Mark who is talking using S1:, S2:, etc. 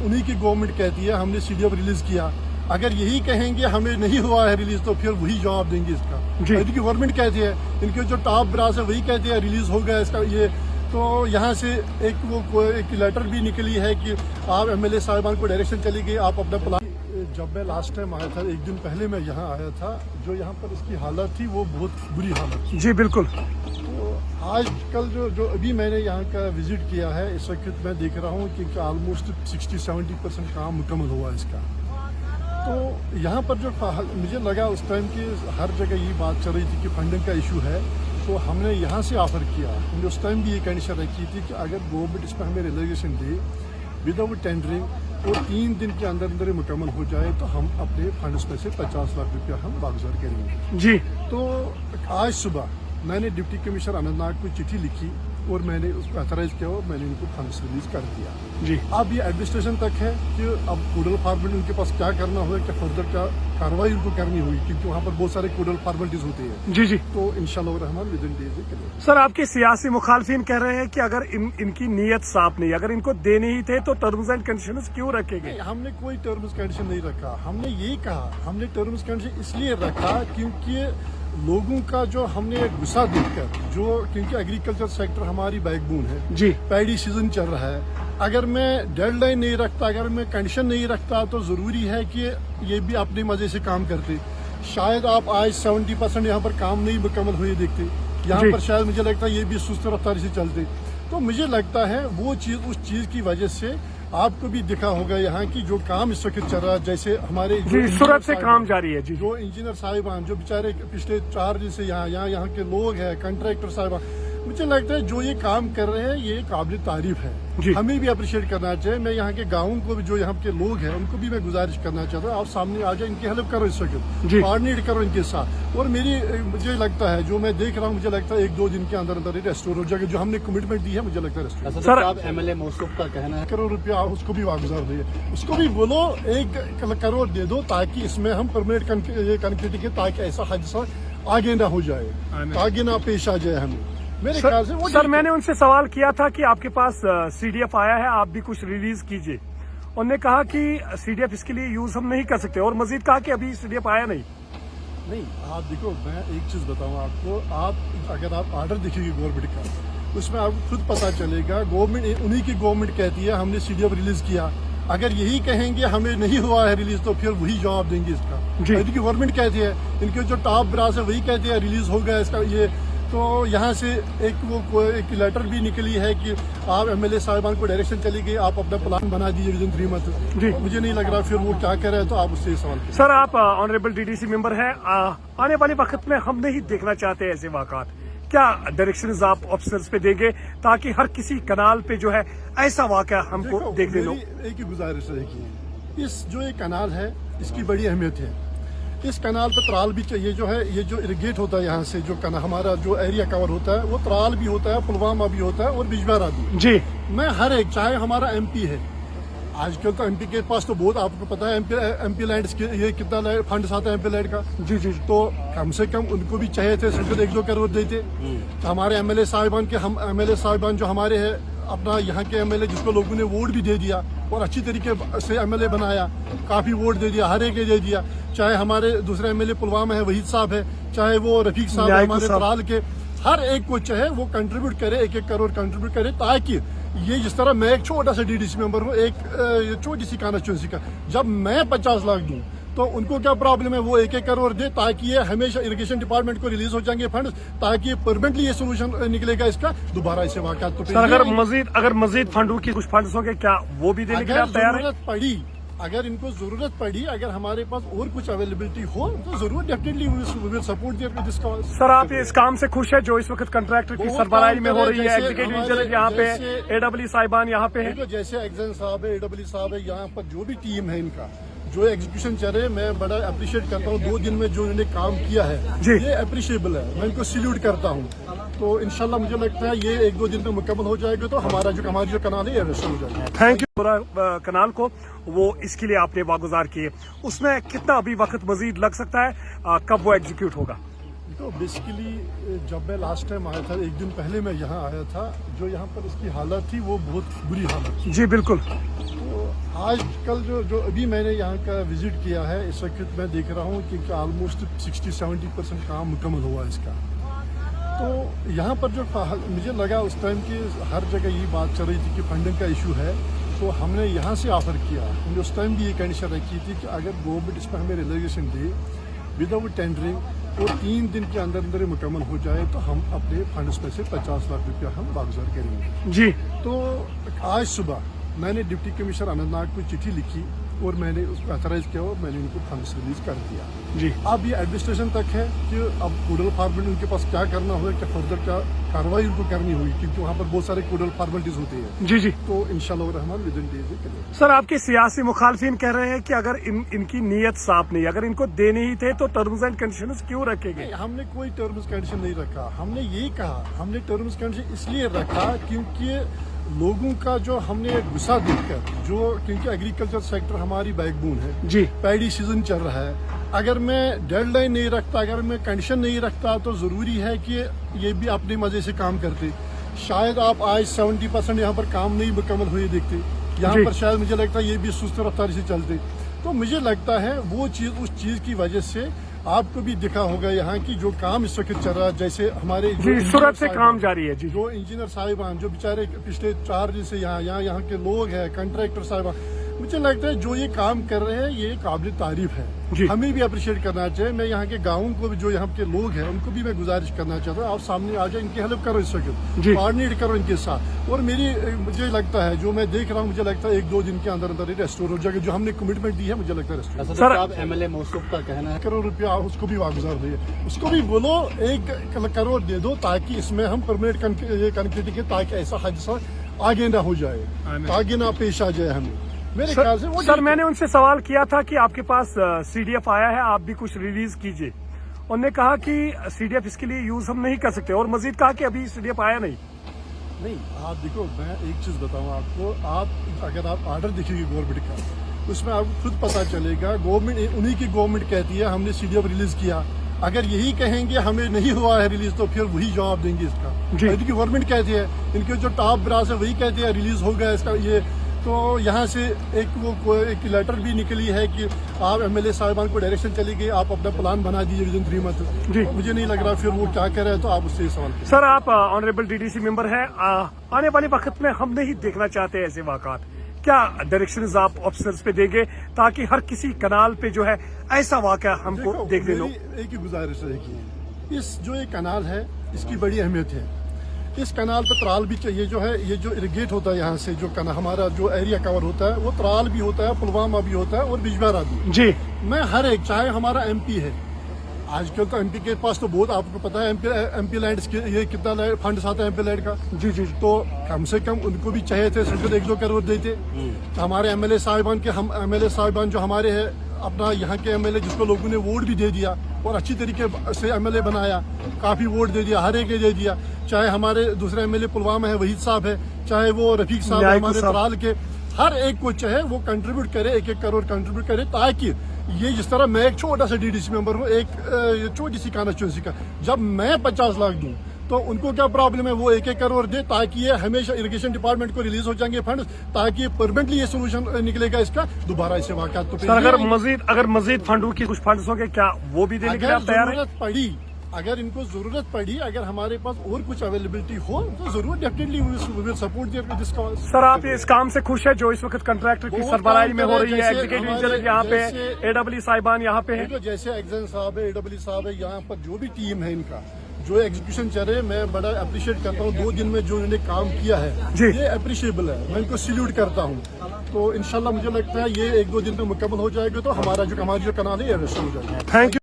S1: उन्हीं की गवर्नमेंट कहती है हमने CDF रिलीज किया। अगर यही कहेंगे हमें नहीं हुआ है रिलीज तो फिर वही जवाब देंगे इसका। इनकी गवर्नमेंट कहती है, इनके जो टॉप ब्रास है वही कहते हैं रिलीज हो गया इसका ये। तो यहाँ से एक लेटर भी निकली है कि आप MLA साहिबान को डायरेक्शन चली गई, आप अपना प्लान। जब मैं लास्ट टाइम आया था, एक दिन पहले मैं यहाँ आया था, जो यहाँ पर इसकी हालत थी वो बहुत बुरी हालत थी।
S2: जी बिल्कुल।
S1: तो आजकल जो अभी मैंने यहाँ का विजिट किया है, इस वक्त मैं देख रहा हूँ कि ऑलमोस्ट 60-70% काम मुकम्मल हुआ इसका। तो यहाँ पर जो मुझे लगा उस टाइम की हर जगह ये बात चल रही थी कि फंडिंग का इशू है, तो हमने यहाँ से ऑफर किया। हमने उस टाइम भी ये कंडीशन रखी थी कि अगर गवर्नमेंट इस पर हमें रिलेगेशन दे विदाउट टेंडरिंग और 3 दिन के अंदर अंदर मुकम्मल हो जाए तो हम अपने फंड्स में से 50 लाख रुपया हम वागुजार करेंगे।
S2: जी।
S1: तो आज सुबह मैंने डिप्टी कमिश्नर अनंतनाग को चिट्ठी लिखी और मैंने उसको अथराइज किया और मैंने इनको फंड्स रिलीज कर दिया।
S2: जी।
S1: अब ये एडमिनिस्ट्रेशन तक है कि अब कोडल फॉर्मेलिटी उनके पास क्या करना होगा, क्या फर्दर क्या कार्रवाई उनको करनी हुई, क्योंकि वहाँ पर बहुत सारे कोडल फॉर्मेलिटीज होते हैं।
S2: जी जी।
S1: तो इंशाल्लाह रहमान विदिन डेज करेंगे।
S2: सर, आपके सियासी मुखालफिन कह रहे हैं कि अगर इनकी नीयत साफ नहीं, अगर इनको देने ही थे तो टर्म्स एंड कंडीशंस क्यों रखे गए?
S1: हमने कोई टर्म्स कंडीशन नहीं रखा। हमने यही कहा, हमने टर्म्स कंडीशन इसलिए रखा क्योंकि लोगों का जो हमने गुस्सा देखकर, जो क्योंकि एग्रीकल्चर सेक्टर हमारी बैकबोन है
S2: जी,
S1: पैडी सीजन चल रहा है, अगर मैं डेडलाइन नहीं रखता, अगर मैं कंडीशन नहीं रखता तो जरूरी है कि ये भी अपने मजे से काम करते। शायद आप आज 70% यहाँ पर काम नहीं मुकम्मल हुए देखते, यहाँ पर शायद मुझे लगता है ये भी सुस्त रफ्तारी से चलते। तो मुझे लगता है वो चीज, उस चीज की वजह से आपको भी दिखा होगा यहाँ की जो काम इस वक्त चल रहा है, जैसे हमारे
S2: सूरत से काम जारी है। जी।
S1: जो इंजीनियर साहिबान जो बेचारे पिछले 4 दिन से यहाँ के लोग हैं, कंट्रैक्टर साहिबान, मुझे लगता है जो ये काम कर रहे हैं ये काबिल तारीफ है। हमें भी अप्रिशिएट करना चाहिए। मैं यहाँ के गाँव को भी, जो यहाँ के लोग हैं उनको भी मैं गुजारिश करना चाहता हूँ, आप सामने आ जाए, इनकी हेल्प करो, इस वक्त कोऑर्डिनेट करो इनके साथ। और मुझे लगता है, जो मैं देख रहा हूँ, मुझे लगता है 1-2 दिन के अंदर अंदर रेस्टोर हो जाएगा। जो हमने कमिटमेंट दी है, मुझे लगता है रेस्टोर।
S3: सर, आप MLA मौसूफ का कहना है
S1: करोड़ रुपया उसको भी वागुजार दे, उसको भी बोलो 1 करोड़ दे दो, ताकि इसमें हम परमानेंट कनेक्टिविटी के, ताकि ऐसा हादसा आगे ना हो जाए, आगे ना पेश आ जाए हमें। मेरे ख्याल से वो
S2: सर, मैंने उनसे सवाल किया था कि आपके पास CDF आया है, आप भी कुछ रिलीज कीजिए। उन्होंने कहा कि CDF इसके लिए यूज हम नहीं कर सकते, और मजीद कहा कि अभी CDF आया नहीं।
S1: आप देखो, मैं एक चीज बताऊं आपको, अगर आप ऑर्डर देखिए गवर्नमेंट का, उसमें आपको खुद पता चलेगा गवर्नमेंट, उन्हीं की गवर्नमेंट कहती है हमने CDF रिलीज किया। अगर यही कहेंगे हमें नहीं हुआ है रिलीज तो फिर वही जवाब देंगे इसका। इनकी गवर्नमेंट कहती है, इनके जो टॉप ब्रास है वही कहते हैं रिलीज हो गया इसका ये। तो यहाँ से एक लेटर भी निकली है कि आप MLA साहिबान को डायरेक्शन चली गई, आप अपना प्लान बना दीजिए विदिन 3 मंथ। मुझे नहीं लग रहा फिर वो क्या करे, तो आप उससे सवाल करें।
S2: सर, आप ऑनरेबल DDC मेंबर हैं, आने वाले वक्त में हम नहीं देखना चाहते ऐसे वाक़ात। क्या डायरेक्शंस आप ऑफिसर्स पे देंगे ताकि हर किसी कनाल पे जो है ऐसा वाक़या हमको देखने लो?
S1: एक ही गुजारिश रहेगी, इस जो ये कनाल है इसकी बड़ी अहमियत है। इस कनाल पर त्राल भी चाहिए, जो है ये जो इरिगेट होता है यहाँ से, जो हमारा जो एरिया कवर होता है वो त्राल भी होता है, पुलवामा भी होता है और बिजवारा भी।
S2: जी। मैं
S1: हर एक, चाहे हमारा MP है, आजकल तो MP के पास तो बहुत, आपको पता है MP लैंड ये कितना फंड आता है MP लैंड का। जी। तो कम से कम उनको भी चाहिए थे, सिर्फ 1-2 करोड़ देते। हमारे MLA साहिबान के, हम MLA साहिबान जो हमारे हैं, अपना यहाँ के MLA जिसको लोगों ने वोट भी दे दिया और अच्छी तरीके से MLA बनाया, काफी वोट दे दिया, हर एक दे दिया। चाहे हमारे दूसरे MLA पुलवामा है, वहीद साहब है, चाहे वो रफीक साहब है हमारे त्राल के, हर एक को चाहे वो कंट्रीब्यूट करे, 1-1 करोड़ कंट्रीब्यूट करे, ताकि ये जिस तरह मैं एक छोटा सा DDC मेंबर हूँ, एक छोटी सी कॉन्स्टिट्यूंसी का, जब मैं 50 लाख दूं तो उनको क्या प्रॉब्लम है, वो 1-1 करोड़ दे, ताकि ये हमेशा इरिगेशन डिपार्टमेंट को रिलीज हो जाएंगे फंड, ताकि परमानेंटली ये सोल्यूशन निकलेगा इसका, दोबारा ऐसे वाक़यात तो।
S2: सर, अगर मजीद फंडों की कुछ फंड्स होंगे, क्या वो भी देने के लिए तैयार है?
S1: अगर इनको जरूरत पड़ी, अगर हमारे पास और कुछ अवेलेबिलिटी हो तो जरूर definitely we will support this cause.
S2: Sir, आप इस काम से खुश है जो इस वक्त कंट्रैक्टर की सरबराही में हो रही है? एग्जीक्यूटिव इंजीनियर यहाँ पे, AEE साहिबान यहाँ पे है, जैसे
S1: एग्जाम साहब है, AEE साहब है, यहाँ पर जो भी टीम है इनका जो एग्जीक्यूशन चल रहे, मैं बड़ा अप्रिशिएट करता हूँ। 2 दिन में जो इन्होंने काम किया है ये अप्रिशिएबल है, मैं इनको सैल्यूट करता हूँ। तो इंशाल्लाह मुझे लगता है ये 1-2 दिन में मुकम्मल हो जाएगा, तो हमारी जो कनाल है ये रेस्टोर हो जाएगा।
S2: Thank you. पूरा कनाल को वो इसके लिए आपने वागुजार किए, उसमें कितना अभी वक्त मजीद लग सकता है, कब वो एग्जीक्यूट होगा?
S1: तो बेसिकली जब मैं लास्ट टाइम आया था, एक दिन पहले मैं यहाँ आया था, जो यहाँ पर इसकी हालत थी वो बहुत बुरी हालत थी।
S2: जी बिल्कुल।
S1: तो आज कल जो अभी मैंने यहाँ का विजिट किया है, इस वक्त मैं देख रहा हूँ कि ऑलमोस्ट 60-70% काम मुकम्मल हुआ इसका। तो यहाँ पर जो मुझे लगा उस टाइम की हर जगह यही बात चल रही थी कि फंडिंग का इशू है, तो हमने यहाँ से ऑफर किया। हमने उस टाइम भी ये कंडीशन रखी थी कि अगर गवर्नमेंट इस पर हमें रिलैक्सेशन दे विदाउट टेंडरिंग और 3 दिन के अंदर अंदर मुकम्मल हो जाए तो हम अपने फंड्स में से 50 लाख रुपया हम वागुजार करेंगे
S2: जी।
S1: तो आज सुबह मैंने डिप्टी कमिश्नर अनंतनाग को चिट्ठी लिखी और मैंने उसको अथराइज किया और मैंने उनको फंड्स रिलीज कर दिया
S2: जी।
S1: अब ये एडमिनिस्ट्रेशन तक है कि अब कोडल फॉर्मेलिटी उनके पास क्या करना होगा, क्या फर्दर क्या कार्रवाई उनको करनी होगी, क्योंकि वहाँ पर बहुत सारे कोडल फॉर्मेलिटीज होती है।
S2: जी जी।
S1: तो इंशाल्लाह रहमान विद इन डेज करेंगे।
S2: सर, आपके सियासी मुखालफिन कह रहे हैं कि अगर इनकी नीयत साफ नहीं, अगर इनको देने ही थे तो टर्म्स एंड कंडीशंस क्यों रखे गए?
S1: हमने कोई टर्म्स कंडीशन नहीं रखा। हमने यही कहा, हमने टर्म्स कंडीशन इसलिए रखा क्योंकि लोगों का जो हमने गुस्सा देखकर, जो क्योंकि एग्रीकल्चर सेक्टर हमारी बैकबोन है
S2: जी,
S1: पैडी सीजन चल रहा है, अगर मैं डेडलाइन नहीं रखता, अगर मैं कंडीशन नहीं रखता तो जरूरी है कि ये भी अपने मजे से काम करते। शायद आप आज 70% यहाँ पर काम नहीं मुकम्मल हुए देखते, यहाँ पर शायद मुझे लगता है ये भी सुस्त रफ्तारी से चलते। तो मुझे लगता है वो चीज, उस चीज की वजह से आपको भी दिखा होगा यहाँ की जो काम इस वक्त चल रहा है, जैसे हमारे
S2: सूरत से काम जारी है जी।
S1: जो इंजीनियर साहिबान जो बेचारे पिछले 4 दिन से यहाँ के लोग हैं, कंट्रैक्टर साहिबान, मुझे लगता है जो ये काम कर रहे हैं ये काबिल तारीफ है, हमें भी अप्रिशिएट करना चाहिए। मैं यहाँ के गाँव को भी, जो यहाँ के लोग हैं उनको भी मैं गुजारिश करना चाहता हूँ, आप सामने आ जाए, इनकी हेल्प करो, इस वक्त कोऑर्डिनेट करो इनके साथ। और मुझे लगता है, जो मैं देख रहा हूँ, मुझे लगता है 1-2 दिन के अंदर अंदर रेस्टोर हो जाएगा। जो हमने कमिटमेंट दी है मुझे लगता है रेस्टोर।
S3: सर, MLA मौसूफ का कहना है
S1: करोड़ रुपया उसको भी वागुजार हुई, उसको भी बोलो 1 करोड़ दे दो ताकि इसमें हम परमानेंट कनेक्टिविटी के, ताकि ऐसा हादसा आगे ना हो जाए, आगे ना पेश आ जाए हमें। मेरे ख्याल से वो
S2: सर, मैंने उनसे सवाल किया था कि आपके पास CDF आया है, आप भी कुछ रिलीज कीजिए। उन्होंने कहा कि CDF इसके लिए यूज हम नहीं कर सकते, और मजीद कहा कि अभी CDF आया नहीं।
S1: आप देखो, मैं एक चीज बताऊं आपको, अगर आप ऑर्डर देखिए गवर्नमेंट का, उसमें आपको खुद पता चलेगा, गवर्नमेंट उन्हीं की गवर्नमेंट कहती है हमने CDF रिलीज किया। अगर यही कहेंगे हमें नहीं हुआ है रिलीज, तो फिर वही जवाब देंगे इसका। इनकी गवर्नमेंट कहती है, इनके जो टॉप ब्रास है वही कहते हैं रिलीज हो गया इसका ये। तो यहाँ से एक लेटर भी निकली है कि आप MLA साहिबान को डायरेक्शन चली गई, आप अपना प्लान बना दीजिए विदिन 3 मंथ। मुझे नहीं लग रहा फिर वो क्या कह रहे हैं, तो आप उससे सवाल करें।
S2: सर, आप ऑनरेबल DDC मेंबर हैं, आने वाले वक्त में हम नहीं देखना चाहते ऐसे वाक़ात। क्या डायरेक्शंस आप ऑफिसर्स पे देंगे ताकि हर किसी कनाल पे जो है ऐसा वाक़या हमको देखने लो?
S1: एक ही गुजारिश रहेगी, इस जो ये कनाल है इसकी बड़ी अहमियत है। इस कनाल पे त्राल भी चाहिए, जो है ये जो इरिगेट होता है यहाँ से, जो हमारा जो एरिया कवर होता है वो त्राल भी होता है, पुलवामा भी होता है और बिजवारा भी
S2: जी।
S1: मैं हर एक, चाहे हमारा MP है, आजकल तो MP के पास तो बहुत, आपको पता है MP लैंड ये कितना फंड आता है MP लैंड का। जी। तो कम से कम उनको भी चाहिए थे, सिर्फ 1-2 करोड़ देते। हमारे MLA साहिबान के, हम MLA साहिबान जो हमारे हैं, अपना यहाँ के MLA जिसको लोगों ने वोट भी दे दिया और अच्छी तरीके से MLA बनाया, काफी वोट दे दिया, हर एक दे दिया। चाहे हमारे दूसरे MLA पुलवामा है वहीद साहब है, चाहे वो रफीक साहब है हमारे त्राल के, हर एक को चाहे वो कंट्रीब्यूट करे, 1-1 करोड़ कंट्रीब्यूट करे, ताकि ये जिस तरह मैं एक छोटा सा DDC मेंबर हूँ, एक छोटी सी कॉन्स्टिट्यूंसी का, जब मैं 50 लाख दूं तो उनको क्या प्रॉब्लम है, वो 1-1 करोड़ दे, ताकि ये हमेशा इरिगेशन डिपार्टमेंट को रिलीज हो जाएंगे फंड, ताकि परमानेंटली ये सोल्यूशन निकलेगा इसका, दोबारा ऐसे वाक़यात। तो
S2: अगर मजीद फंडों की कुछ फंड्स होंगे, क्या वो भी देने के लिए तैयार हैं?
S1: अगर इनको जरूरत पड़ी, अगर हमारे पास और कुछ अवेलेबिलिटी हो तो जरूर definitely we will support this cause.
S2: Sir, आप इस काम से खुश है जो इस वक्त कंट्रैक्टर की सरबराही में हो रही है? एग्जीक्यूटिव इंजीनियर यहाँ पे, AWE साहिबान यहाँ पे है,
S1: जैसे एग्जन साहब है, AWE साहब है, यहाँ पर जो भी टीम है इनका जो एग्जीक्यूशन चल रहे हैं, मैं बड़ा अप्रिशिएट करता हूँ। 2 दिन में जो इन्होंने काम किया है ये अप्रिशिएबल है, मैं इनको सैल्यूट करता हूँ। तो इंशाल्लाह मुझे लगता है ये 1-2 दिन में मुकम्मल हो जाएगा, तो हमारी जो कनाल है ये रेस्टोर हो जाएगा।
S2: Thank you.